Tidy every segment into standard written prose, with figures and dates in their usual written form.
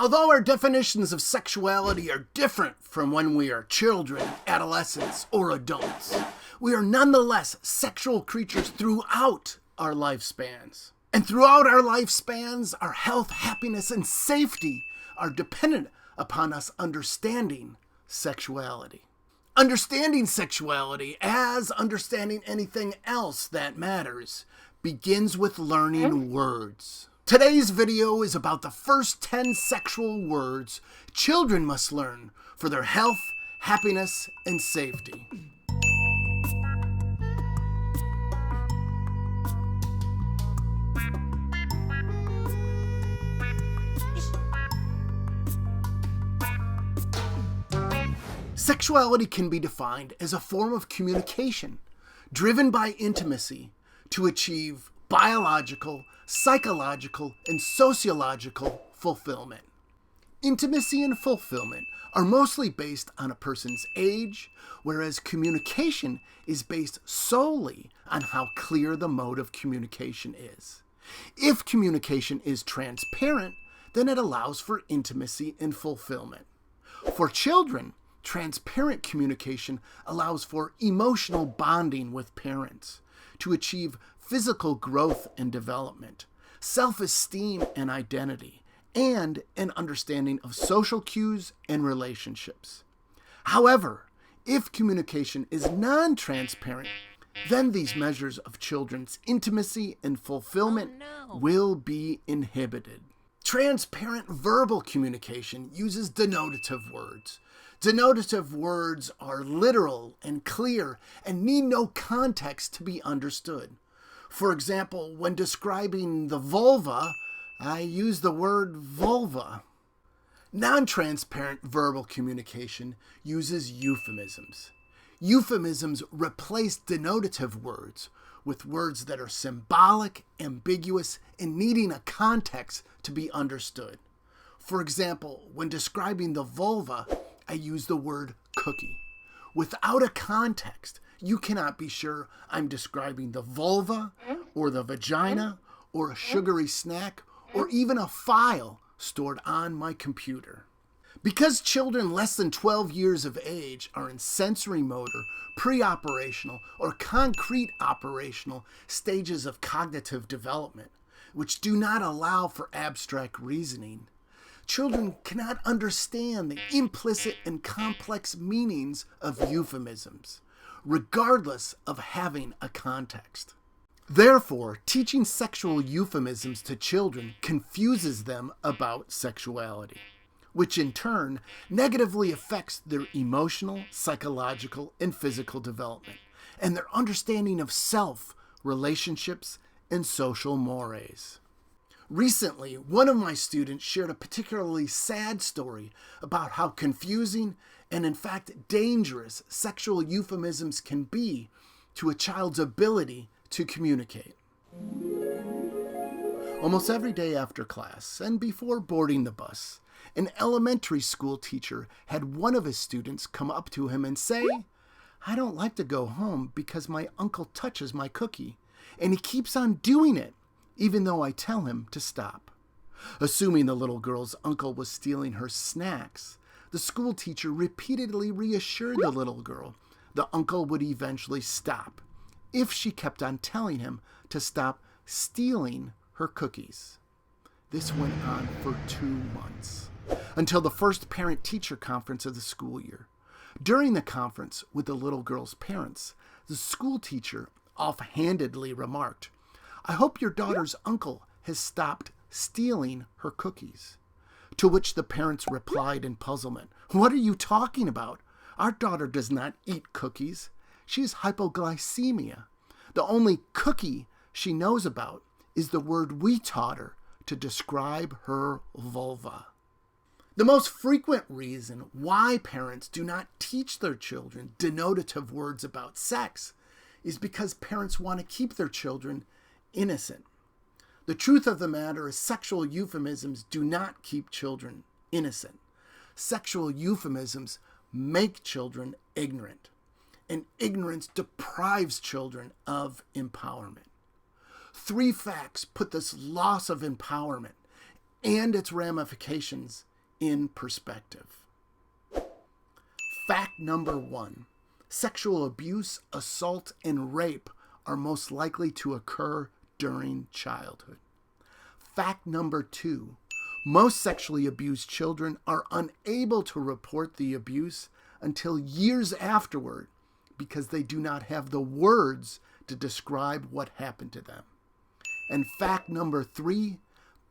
Although our definitions of sexuality are different from when we are children, adolescents, or adults, we are nonetheless sexual creatures throughout our lifespans. And throughout our lifespans, our health, happiness, and safety are dependent upon us understanding sexuality. Understanding sexuality, as understanding anything else that matters, begins with learning words. Today's video is about the first 10 sexual words children must learn for their health, happiness, and safety. Sexuality can be defined as a form of communication driven by intimacy to achieve biological, psychological, and sociological fulfillment. Intimacy and fulfillment are mostly based on a person's age, whereas communication is based solely on how clear the mode of communication is. If communication is transparent, then it allows for intimacy and fulfillment. For children, transparent communication allows for emotional bonding with parents to achieve physical growth and development, self-esteem and identity, and an understanding of social cues and relationships. However, if communication is non-transparent, then these measures of children's intimacy and fulfillment will be inhibited. Transparent verbal communication uses denotative words. Denotative words are literal and clear and need no context to be understood. For example, when describing the vulva, I use the word vulva. Non-transparent verbal communication uses euphemisms. Euphemisms replace denotative words with words that are symbolic, ambiguous, and needing a context to be understood. For example, when describing the vulva, I use the word cookie. Without a context, you cannot be sure I'm describing the vulva or the vagina or a sugary snack or even a file stored on my computer. Because children less than 12 years of age are in sensorimotor, preoperational, or concrete operational stages of cognitive development, which do not allow for abstract reasoning, children cannot understand the implicit and complex meanings of euphemisms, regardless of having a context. Therefore, teaching sexual euphemisms to children confuses them about sexuality, which in turn negatively affects their emotional, psychological, and physical development, and their understanding of self, relationships, and social mores. Recently, one of my students shared a particularly sad story about how confusing and in fact dangerous sexual euphemisms can be to a child's ability to communicate. Almost every day after class and before boarding the bus, an elementary school teacher had one of his students come up to him and say, "I don't like to go home because my uncle touches my cookie, and he keeps on doing it, even though I tell him to stop." Assuming the little girl's uncle was stealing her snacks, the school teacher repeatedly reassured the little girl the uncle would eventually stop if she kept on telling him to stop stealing her cookies. This went on for 2 months, until the first parent-teacher conference of the school year. During the conference with the little girl's parents, the school teacher offhandedly remarked, "I hope your daughter's uncle has stopped stealing her cookies." To which the parents replied in puzzlement, "What are you talking about? Our daughter does not eat cookies. She has hypoglycemia. The only cookie she knows about is the word we taught her to describe her vulva." The most frequent reason why parents do not teach their children denotative words about sex is because parents want to keep their children innocent. The truth of the matter is sexual euphemisms do not keep children innocent. Sexual euphemisms make children ignorant, and ignorance deprives children of empowerment. 3 facts put this loss of empowerment and its ramifications in perspective. Fact number 1. Sexual abuse, assault, and rape are most likely to occur during childhood. Fact number 2. Most sexually abused children are unable to report the abuse until years afterward because they do not have the words to describe what happened to them. And fact number 3,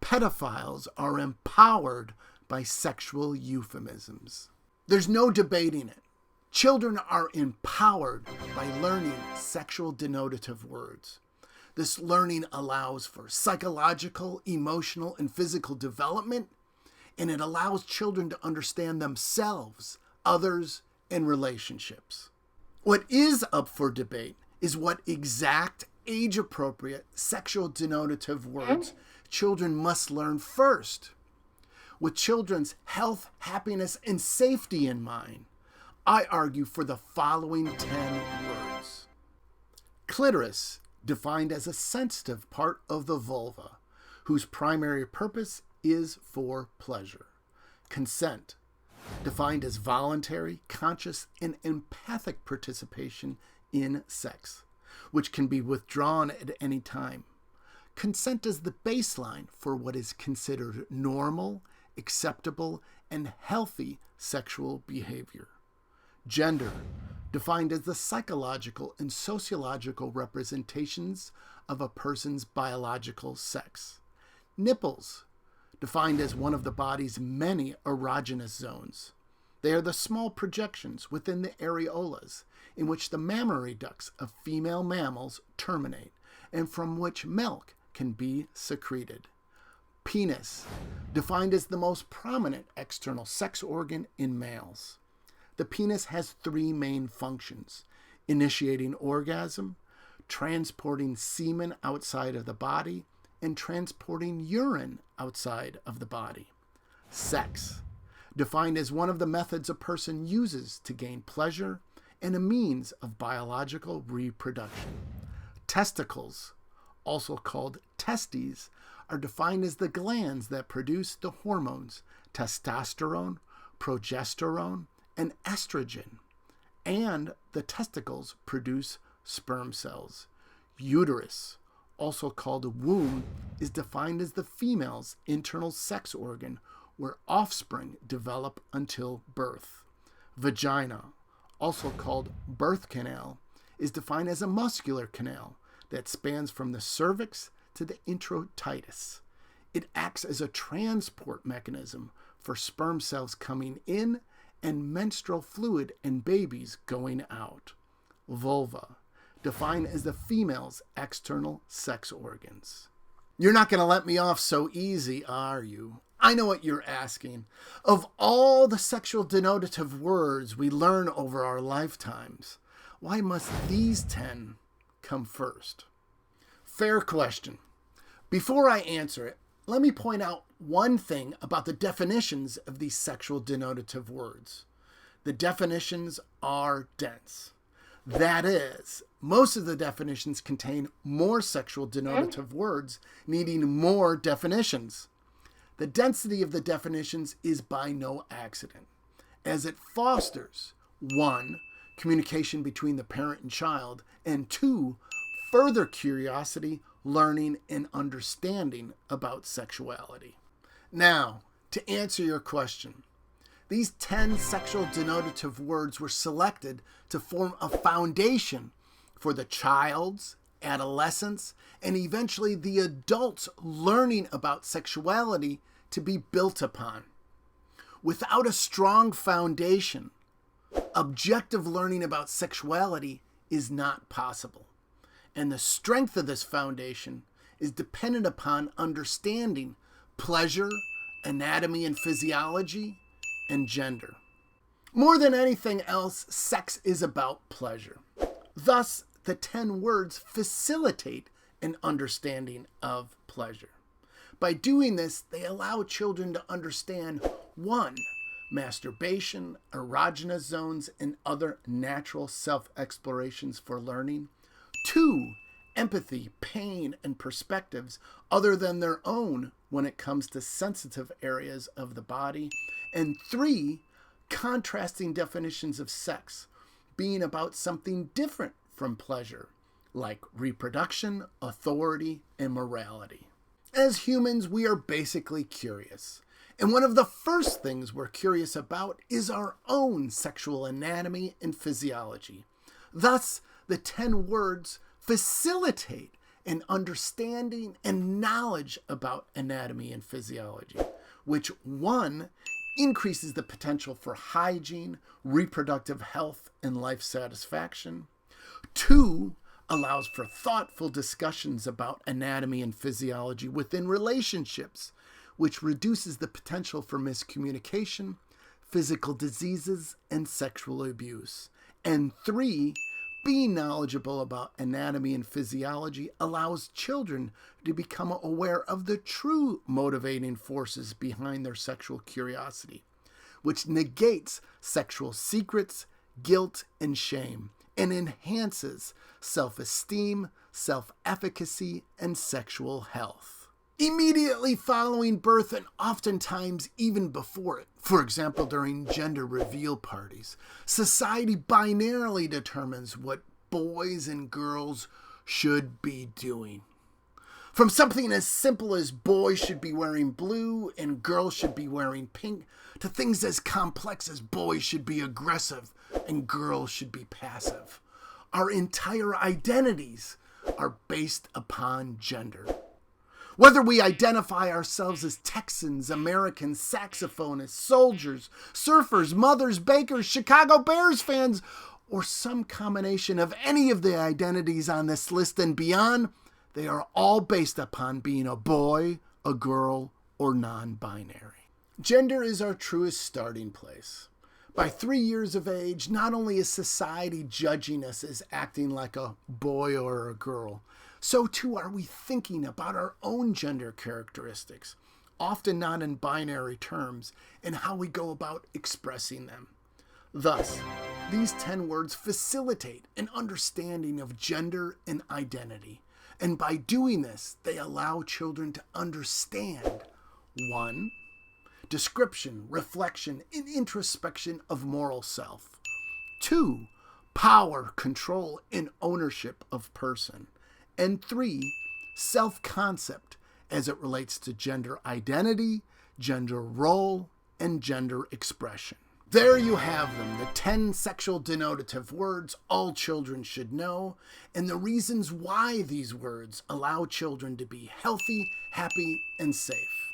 pedophiles are empowered by sexual euphemisms. There's no debating it. Children are empowered by learning sexual denotative words. This learning allows for psychological, emotional, and physical development, and it allows children to understand themselves, others, and relationships. What is up for debate is what exact age-appropriate sexual denotative words children must learn first. With children's health, happiness, and safety in mind, I argue for the following 10 words. Clitoris, defined as a sensitive part of the vulva, whose primary purpose is for pleasure. Consent, defined as voluntary, conscious, and empathic participation in sex, which can be withdrawn at any time. Consent is the baseline for what is considered normal, acceptable, and healthy sexual behavior. Gender, defined as the psychological and sociological representations of a person's biological sex. Nipples, defined as one of the body's many erogenous zones. They are the small projections within the areolas in which the mammary ducts of female mammals terminate and from which milk can be secreted. Penis, defined as the most prominent external sex organ in males. The penis has 3 main functions: initiating orgasm, transporting semen outside of the body, and transporting urine outside of the body. Sex, defined as one of the methods a person uses to gain pleasure and a means of biological reproduction. Testicles, also called testes, are defined as the glands that produce the hormones testosterone, progesterone, and estrogen, and the testicles produce sperm cells. Uterus, also called womb, is defined as the female's internal sex organ where offspring develop until birth. Vagina, also called birth canal, is defined as a muscular canal that spans from the cervix to the introitus. It acts as a transport mechanism for sperm cells coming in and menstrual fluid and babies going out. Vulva, defined as the female's external sex organs. You're not going to let me off so easy, are you? I know what you're asking. Of all the sexual denotative words we learn over our lifetimes, why must these 10 come first? Fair question. Before I answer it, let me point out one thing about the definitions of these sexual denotative words. The definitions are dense. That is, most of the definitions contain more sexual denotative words, needing more definitions. The density of the definitions is by no accident, as it fosters 1. Communication between the parent and child, and 2. Further curiosity, learning, and understanding about sexuality. Now, to answer your question, these 10 sexual denotative words were selected to form a foundation for the child's, adolescent's, and eventually the adult's learning about sexuality to be built upon. Without a strong foundation, objective learning about sexuality is not possible. And the strength of this foundation is dependent upon understanding pleasure, anatomy and physiology, and gender. More than anything else, sex is about pleasure. Thus, the 10 words facilitate an understanding of pleasure. By doing this, they allow children to understand 1. Masturbation, erogenous zones, and other natural self-explorations for learning. 2. Empathy, pain, and perspectives other than their own when it comes to sensitive areas of the body. And 3, contrasting definitions of sex being about something different from pleasure, like reproduction, authority, and morality. As humans, we are basically curious. And one of the first things we're curious about is our own sexual anatomy and physiology. Thus, the 10 words facilitate an understanding and knowledge about anatomy and physiology, which 1, increases the potential for hygiene, reproductive health, and life satisfaction. 2, allows for thoughtful discussions about anatomy and physiology within relationships, which reduces the potential for miscommunication, physical diseases, and sexual abuse. And 3, being knowledgeable about anatomy and physiology allows children to become aware of the true motivating forces behind their sexual curiosity, which negates sexual secrets, guilt, and shame, and enhances self-esteem, self-efficacy, and sexual health. Immediately following birth, and oftentimes even before it, for example during gender reveal parties, society binarily determines what boys and girls should be doing. From something as simple as boys should be wearing blue and girls should be wearing pink, to things as complex as boys should be aggressive and girls should be passive. Our entire identities are based upon gender. Whether we identify ourselves as Texans, Americans, saxophonists, soldiers, surfers, mothers, bakers, Chicago Bears fans, or some combination of any of the identities on this list and beyond, they are all based upon being a boy, a girl, or non-binary. Gender is our truest starting place. By 3 years of age, not only is society judging us as acting like a boy or a girl, so too are we thinking about our own gender characteristics, often not in binary terms, and how we go about expressing them. Thus, these 10 words facilitate an understanding of gender and identity, and by doing this, they allow children to understand 1, description, reflection, and introspection of moral self. 2, power, control, and ownership of person. And 3, self-concept as it relates to gender identity, gender role, and gender expression. There you have them, the 10 sexual denotative words all children should know, and the reasons why these words allow children to be healthy, happy, and safe.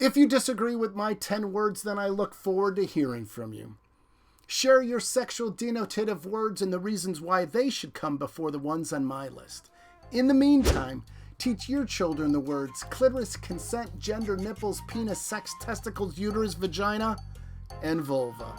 If you disagree with my 10 words, then I look forward to hearing from you. Share your sexual denotative words and the reasons why they should come before the ones on my list. In the meantime, teach your children the words clitoris, consent, gender, nipples, penis, sex, testicles, uterus, vagina, and vulva.